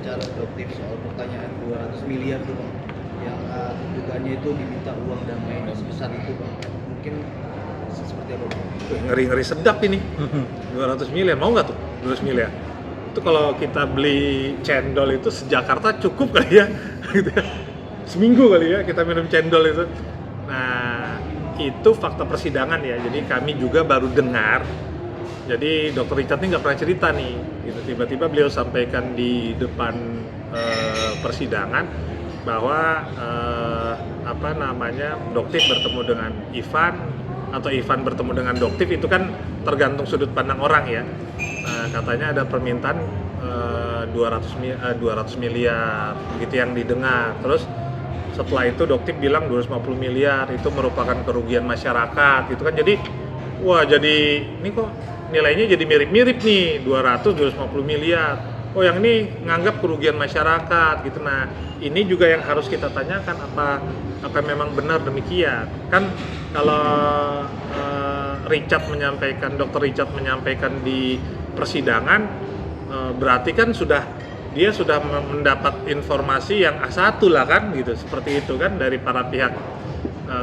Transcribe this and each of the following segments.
wawancara Doktif soal pertanyaan 200 miliar tuh Bang, yang dugaannya itu diminta uang damai sebesar itu Bang. Mungkin seperti apa Bang? Ngeri-ngeri sedap ini. 200 miliar, mau nggak tuh 200 miliar? Itu kalau kita beli cendol itu se-Jakarta cukup kali ya. Gitu ya. Seminggu kali ya kita minum cendol itu. Nah, itu fakta persidangan ya. Jadi kami juga baru dengar. Jadi Dr. Richard ini nggak pernah cerita nih. Gitu. Tiba-tiba beliau sampaikan di depan persidangan bahwa Doktif bertemu dengan Ivan atau Ivan bertemu dengan Doktif, itu kan tergantung sudut pandang orang ya. Nah, katanya ada permintaan 200 miliar begitu yang didengar. Terus setelah itu Doktif bilang 250 miliar itu merupakan kerugian masyarakat gitu kan. Jadi wah, jadi ini kok nilainya jadi mirip-mirip nih, 250 miliar. Oh, yang ini nganggap kerugian masyarakat gitu. Nah, ini juga yang harus kita tanyakan, apa memang benar demikian. Kan kalau Dr. Richard menyampaikan di persidangan, berarti kan dia sudah mendapat informasi yang A1 lah kan gitu, seperti itu kan dari para pihak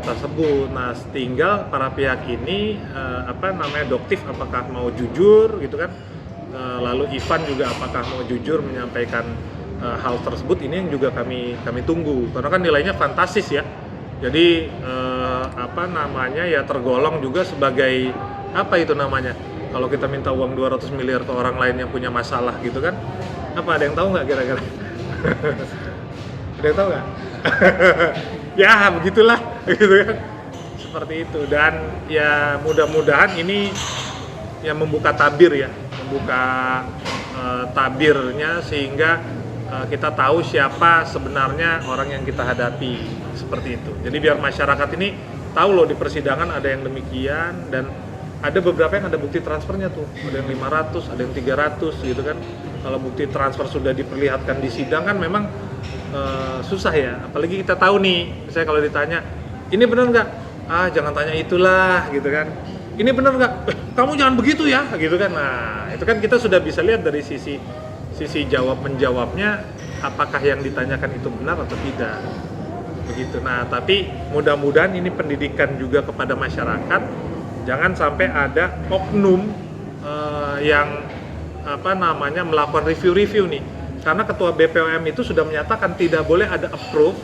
tersebut. Nah, tinggal para pihak ini Doktif apakah mau jujur gitu kan, lalu Ivan juga apakah mau jujur menyampaikan hal tersebut. Ini yang juga kami tunggu, karena kan nilainya fantastis ya. Jadi ya tergolong juga sebagai kalau kita minta uang 200 miliar ke orang lain yang punya masalah gitu kan. Ada yang tahu nggak kira-kira? Ada yang tahu nggak? Ya begitulah gitu kan, seperti itu. Dan ya mudah-mudahan ini yang membuka tabirnya sehingga kita tahu siapa sebenarnya orang yang kita hadapi, seperti itu. Jadi biar masyarakat ini tahu loh di persidangan ada yang demikian, dan ada beberapa yang ada bukti transfernya tuh, ada yang 500, ada yang 300 gitu kan. Kalau bukti transfer sudah diperlihatkan di sidang kan memang susah ya, apalagi kita tahu nih, misalnya kalau ditanya, ini benar nggak? Jangan tanya itulah, gitu kan. Ini benar nggak? Kamu jangan begitu ya, gitu kan. Nah, itu kan kita sudah bisa lihat dari sisi jawab-menjawabnya, apakah yang ditanyakan itu benar atau tidak, begitu. Nah, tapi mudah-mudahan ini pendidikan juga kepada masyarakat, jangan sampai ada oknum yang melakukan review-review nih. Karena ketua BPOM itu sudah menyatakan tidak boleh ada approve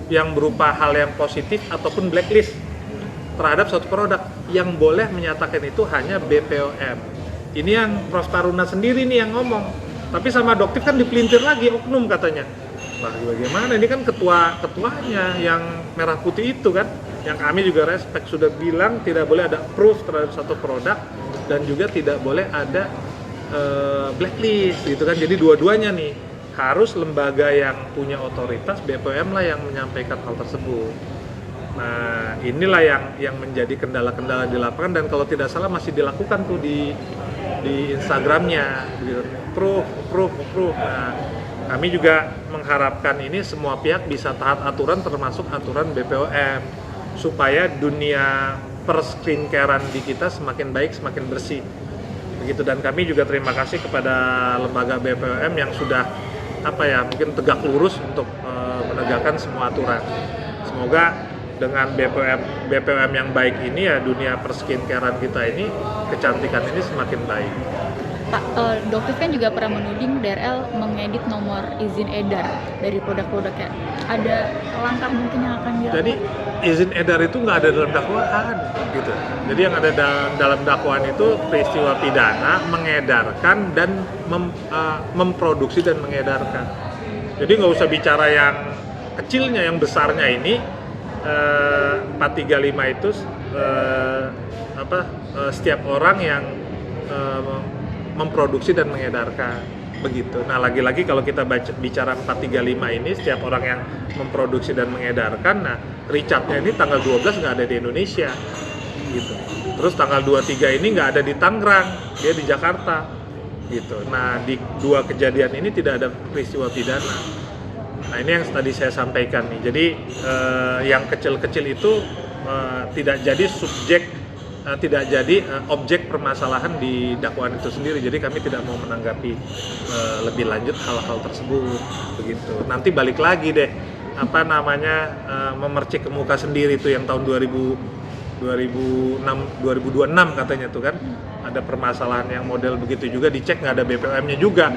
yang berupa hal yang positif ataupun blacklist terhadap suatu produk. Yang boleh menyatakan itu hanya BPOM. Ini yang Prof. Taruna sendiri nih yang ngomong. Tapi sama Doktif kan dipelintir lagi oknum katanya. Nah, bagaimana? Ini kan ketuanya yang merah putih itu kan, yang kami juga respect, sudah bilang tidak boleh ada approve terhadap satu produk dan juga tidak boleh ada blacklist gitu kan. Jadi dua-duanya nih harus lembaga yang punya otoritas, BPOM lah yang menyampaikan hal tersebut. Nah, inilah yang menjadi kendala-kendala di lapangan, dan kalau tidak salah masih dilakukan tuh di Instagramnya gitu. Proof. Nah, kami juga mengharapkan ini semua pihak bisa taat aturan, termasuk aturan BPOM, supaya dunia perskincarean di kita semakin baik, semakin bersih begitu. Dan kami juga terima kasih kepada lembaga BPOM yang sudah mungkin tegak lurus untuk menegakkan semua aturan. Semoga dengan BPOM yang baik ini ya, dunia perskincarean kita ini, kecantikan ini semakin baik. Pak, Doktif kan juga pernah menuding DRL mengedit nomor izin edar dari produk-produknya. Ada langkah mungkin yang akan dilakukan? Jadi izin edar itu nggak ada dalam dakwaan gitu. Jadi yang ada dalam dakwaan itu peristiwa pidana mengedarkan dan memproduksi dan mengedarkan. Jadi nggak usah bicara yang kecilnya, yang besarnya ini 435 itu setiap orang yang memproduksi dan mengedarkan begitu. Nah, lagi-lagi kalau kita bicara 435 ini, setiap orang yang memproduksi dan mengedarkan, nah Richardnya ini tanggal 12 nggak ada di Indonesia gitu. Terus tanggal 23 ini nggak ada di Tangerang, dia di Jakarta gitu. Nah, di dua kejadian ini tidak ada peristiwa pidana. Nah, ini yang tadi saya sampaikan nih. Jadi yang kecil-kecil itu tidak jadi subjek tidak jadi objek permasalahan di dakwaan itu sendiri. Jadi kami tidak mau menanggapi lebih lanjut hal-hal tersebut begitu. Nanti balik lagi deh memercik ke muka sendiri tuh yang tahun 2026 katanya tuh kan ada permasalahan yang model begitu juga, dicek nggak ada BPOM-nya juga.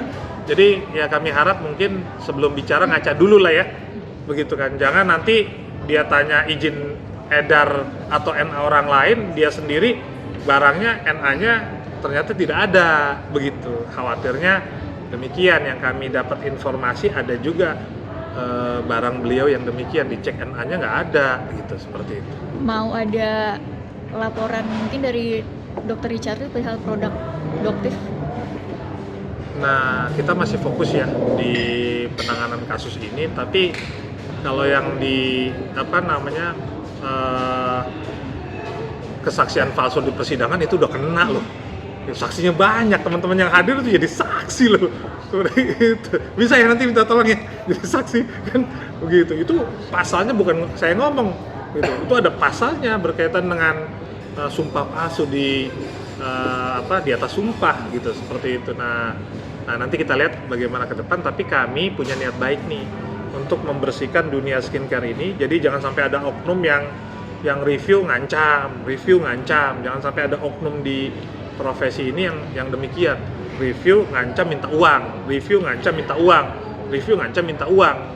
Jadi ya kami harap mungkin sebelum bicara ngaca dulu lah ya, begitu kan. Jangan nanti dia tanya izin edar atau NA orang lain, dia sendiri barangnya NA-nya ternyata tidak ada, begitu. Khawatirnya demikian. Yang kami dapat informasi ada juga barang beliau yang demikian, dicek NA-nya nggak ada, gitu, seperti itu. Mau ada laporan mungkin dari Dr. Richard perihal produk Doktif? Nah, kita masih fokus ya di penanganan kasus ini, tapi kalau yang di kesaksian palsu di persidangan itu udah kena loh. Saksinya banyak, teman-teman yang hadir itu jadi saksi loh. Seperti itu. Bisa ya nanti minta tolong ya jadi saksi kan begitu. Itu pasalnya bukan saya ngomong gitu. Itu ada pasalnya berkaitan dengan sumpah palsu di atas sumpah gitu, seperti itu. Nah, nanti kita lihat bagaimana ke depan, tapi kami punya niat baik nih untuk membersihkan dunia skincare ini. Jadi jangan sampai ada oknum yang review ngancam. Jangan sampai ada oknum di profesi ini yang demikian. Review ngancam minta uang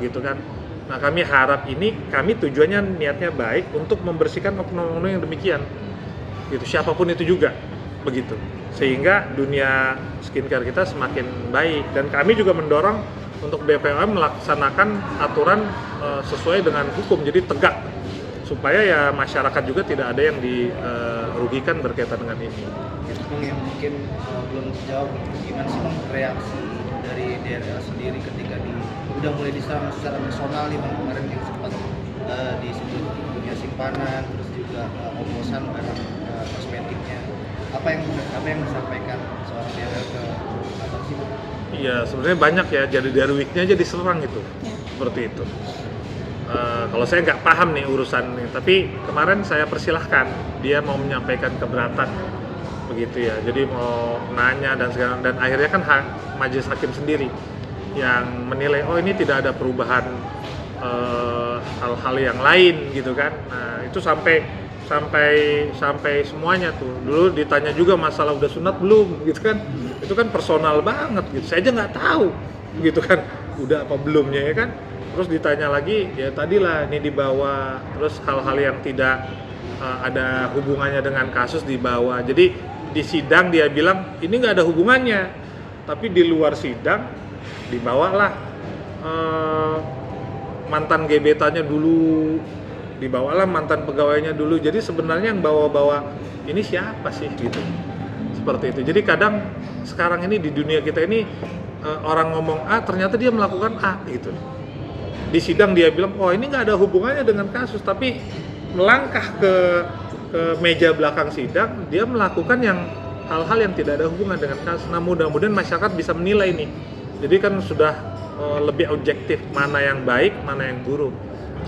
gitu kan. Nah, kami harap ini, kami tujuannya niatnya baik untuk membersihkan oknum-oknum yang demikian. Gitu, siapapun itu juga begitu. Sehingga dunia skincare kita semakin baik, dan kami juga mendorong untuk BPOM melaksanakan aturan sesuai dengan hukum, jadi tegak supaya ya masyarakat juga tidak ada yang dirugikan berkaitan dengan ini. Bang, yang mungkin belum terjawab, gimana sih Bang reaksi dari DRL sendiri ketika udah mulai diserang secara personal nih Bang, kemarin yang sempat disebut punya simpanan, terus juga oplosan barang kosmetiknya. Apa yang disampaikan seorang DRL ke Abang sih Bang? Iya, sebenarnya banyak ya, jadi dari weeknya aja diserang itu, seperti itu. Kalau saya nggak paham nih urusan ini, tapi kemarin saya persilahkan, dia mau menyampaikan keberatan, begitu ya. Jadi mau nanya dan segala, dan akhirnya kan majelis hakim sendiri yang menilai, oh ini tidak ada perubahan hal-hal yang lain gitu kan. Nah itu sampai semuanya tuh. Dulu ditanya juga masalah udah sunat belum gitu kan. Itu kan personal banget gitu. Saya aja nggak tahu gitu kan. Udah apa belumnya ya kan. Terus ditanya lagi, ya tadilah ini dibawa. Terus hal-hal yang tidak ada hubungannya dengan kasus dibawa. Jadi di sidang dia bilang ini nggak ada hubungannya. Tapi di luar sidang dibawalah mantan gebetannya dulu, dibawalah mantan pegawainya dulu. Jadi sebenarnya yang bawa-bawa ini siapa sih gitu, seperti itu. Jadi kadang sekarang ini di dunia kita ini orang ngomong A ternyata dia melakukan A gitu. Di sidang dia bilang oh ini nggak ada hubungannya dengan kasus, tapi melangkah ke meja belakang sidang dia melakukan hal-hal yang tidak ada hubungan dengan kasus. Nah mudah-mudahan masyarakat bisa menilai nih. Jadi kan sudah lebih objektif mana yang baik, mana yang buruk.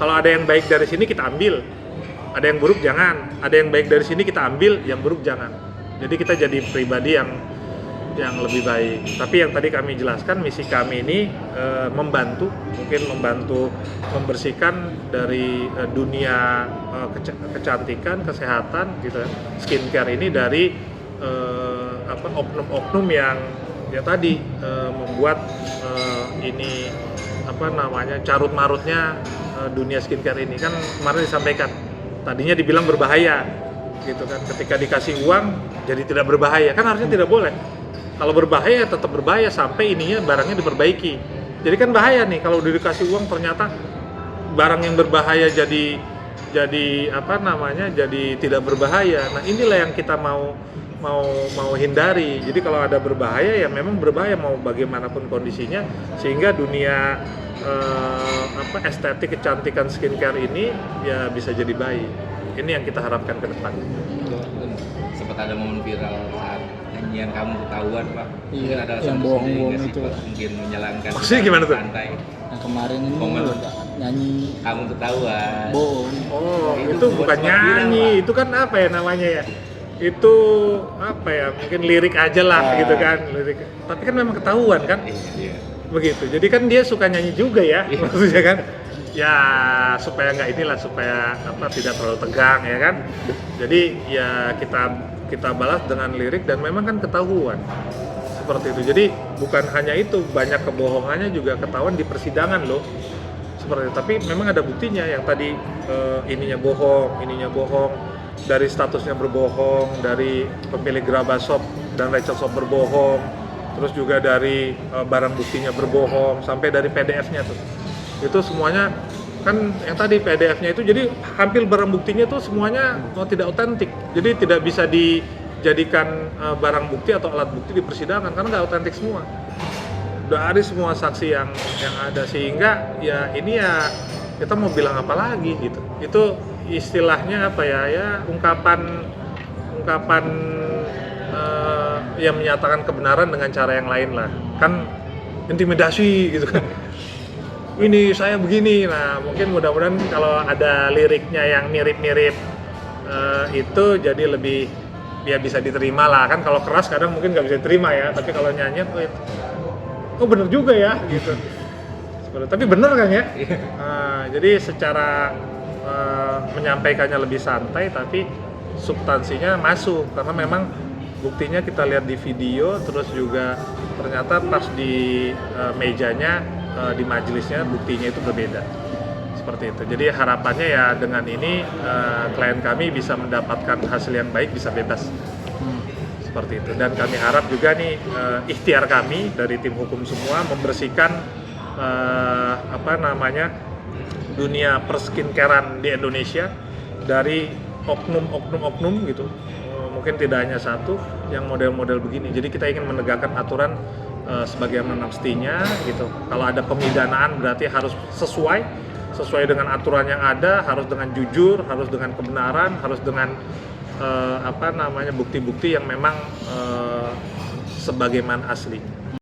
Kalau ada yang baik dari sini kita ambil, ada yang buruk jangan. Ada yang baik dari sini kita ambil, yang buruk jangan. Jadi kita jadi pribadi yang lebih baik. Tapi yang tadi kami jelaskan, misi kami ini membantu membersihkan dari dunia kecantikan, kesehatan, gitu, skincare ini dari oknum-oknum yang ya tadi membuat ini carut-marutnya dunia skincare ini. Kan kemarin disampaikan tadinya dibilang berbahaya gitu kan, ketika dikasih uang jadi tidak berbahaya, kan harusnya tidak boleh. Kalau berbahaya tetap berbahaya sampai ininya barangnya diperbaiki. Jadi kan bahaya nih kalau udah dikasih uang ternyata barang yang berbahaya jadi tidak berbahaya. Nah inilah yang kita mau hindari. Jadi kalau ada berbahaya ya memang berbahaya mau bagaimanapun kondisinya, sehingga dunia estetik kecantikan skincare ini ya bisa jadi baik. Ini yang kita harapkan ke depan. Sempat ada momen viral saat nyanyian kamu ketahuan Pak. Iya, ada yang bohong-bohong itu. Mungkin menyalahkan. Maksudnya gimana tuh? Santai. Yang kemarin ini Momen nyanyi kamu ketahuan. bohong. Oh, Itu itu buat bukan sempat viral, nyanyi, Pak. itu kan apa ya namanya ya? itu apa ya, mungkin lirik aja lah gitu kan, lirik. Tapi kan memang ketahuan kan, Iya. begitu. Jadi kan dia suka nyanyi juga ya, maksudnya kan, ya supaya nggak inilah, supaya apa, tidak terlalu tegang ya kan. Jadi ya kita balas dengan lirik dan memang kan ketahuan seperti itu. Jadi bukan hanya itu, banyak kebohongannya juga ketahuan di persidangan loh. Seperti itu. Tapi memang ada buktinya yang tadi ininya bohong, dari statusnya berbohong, dari pemilik Gerabah Shop dan Rachel Shop berbohong, terus juga dari barang buktinya berbohong, sampai dari PDF-nya tuh. Itu semuanya kan yang tadi PDF-nya itu, jadi hampir barang buktinya tuh semuanya tidak otentik. Jadi tidak bisa dijadikan barang bukti atau alat bukti di persidangan karena nggak otentik semua. Dari semua saksi yang ada, sehingga ya ini ya kita mau bilang apa lagi gitu. Itu istilahnya apa ya ungkapan yang menyatakan kebenaran dengan cara yang lain lah, kan intimidasi gitu kan. Ini saya begini. Nah mungkin mudah-mudahan kalau ada liriknya yang mirip-mirip itu jadi lebih ya bisa diterima lah kan. Kalau keras kadang mungkin nggak bisa diterima ya, tapi kalau nyanyi oh bener juga ya gitu. Tapi bener kan ya. Jadi secara menyampaikannya lebih santai, tapi substansinya masuk karena memang buktinya kita lihat di video, terus juga ternyata pas di mejanya di majelisnya buktinya itu berbeda seperti itu. Jadi harapannya ya dengan ini klien kami bisa mendapatkan hasil yang baik, bisa bebas seperti itu. Dan kami harap juga nih ikhtiar kami dari tim hukum semua membersihkan dunia perskincarean di Indonesia dari oknum gitu. Mungkin tidak hanya satu yang model-model begini. Jadi kita ingin menegakkan aturan sebagaimana mestinya gitu. Kalau ada pemidanaan berarti harus sesuai dengan aturan yang ada, harus dengan jujur, harus dengan kebenaran, harus dengan bukti-bukti yang memang sebagaimana aslinya.